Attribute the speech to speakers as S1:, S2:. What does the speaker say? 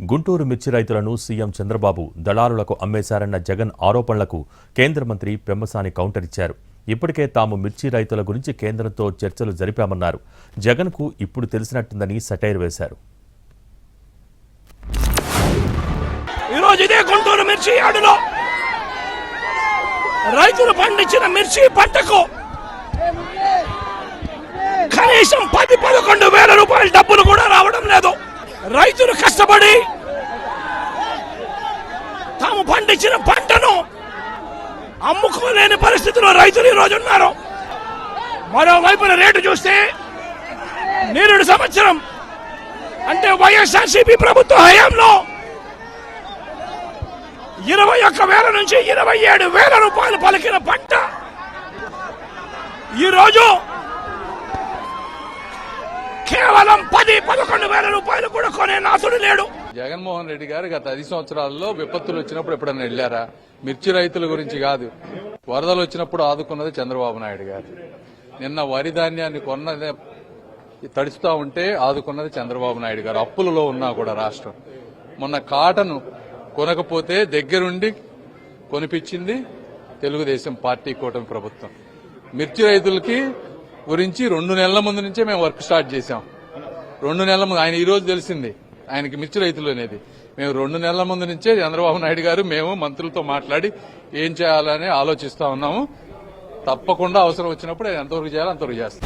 S1: గుంటూరు మిర్చి రైతులను సీఎం చంద్రబాబు దళారులకు అమ్మేశారన్న జగన్ ఆరోపణలకు కేంద్ర మంత్రి పెమ్మసాని కౌంటర్ ఇచ్చారు. ఇప్పటికే తాము మిర్చి రైతుల గురించి కేంద్రంతో చర్చలు జరిపామన్నారు. జగన్కు ఇప్పుడు తెలిసినట్టుందని సెటైర్ వేశారు.
S2: ఈరోజు ఇదే గుంటూరు మిర్చి యార్డులో రైతులు పండించిన మిర్చి పంటకు కనీసం 10-11 వేల రూపాయల డబ్బులు కూడా రావడం లేదు. రైతులు కష్టపడి తాము పండించిన పంటను అమ్ముకోలేని పరిస్థితిలో రైతులు ఈ రోజు ఉన్నారు. మరోవైపున రేటు చూస్తే నిరుడు సంవత్సరం అంటే వైఎస్ఆర్సీపీ ప్రభుత్వ హయాంలో 21,000 నుంచి 27,000 రూపాయలు పలికిన పంట ఈరోజు కేవలం 10-11 వేల రూపాయలు కూడా కొనే నాథుడు లేడు.
S3: జగన్మోహన్ రెడ్డి గారు గత 10 సంవత్సరాల్లో విపత్తులు వచ్చినప్పుడు ఎప్పుడన్నా వెళ్లారా? మిర్చి రైతుల గురించి కాదు, వరదలు వచ్చినప్పుడు ఆదుకున్నది చంద్రబాబు నాయుడు గారు. నిన్న వరి ధాన్యాన్ని కొన్నది తడుచుతా ఉంటే ఆదుకున్నది చంద్రబాబు నాయుడు గారు. అప్పులలో ఉన్నా కూడా రాష్ట్రం మొన్న కాటను కొనకపోతే దగ్గరుండి కొనిపించింది తెలుగుదేశం పార్టీ కూటమి ప్రభుత్వం. మిర్చి రైతులకి గురించి 2 నెలల ముందు నుంచే మేము వర్క్ స్టార్ట్ చేశాం. 2 నెలల ముందు, ఆయన ఈ రోజు తెలిసింది ఆయనకి మిర్చి రైతులు అనేది. మేము 2 నెలల ముందు నుంచే చంద్రబాబు నాయుడు గారు మేము మంత్రులతో మాట్లాడి ఏం చేయాలని ఆలోచిస్తా ఉన్నాము. తప్పకుండా అవసరం వచ్చినప్పుడు ఎంతవరకు చేయాలో అంతవరకు చేస్తాం.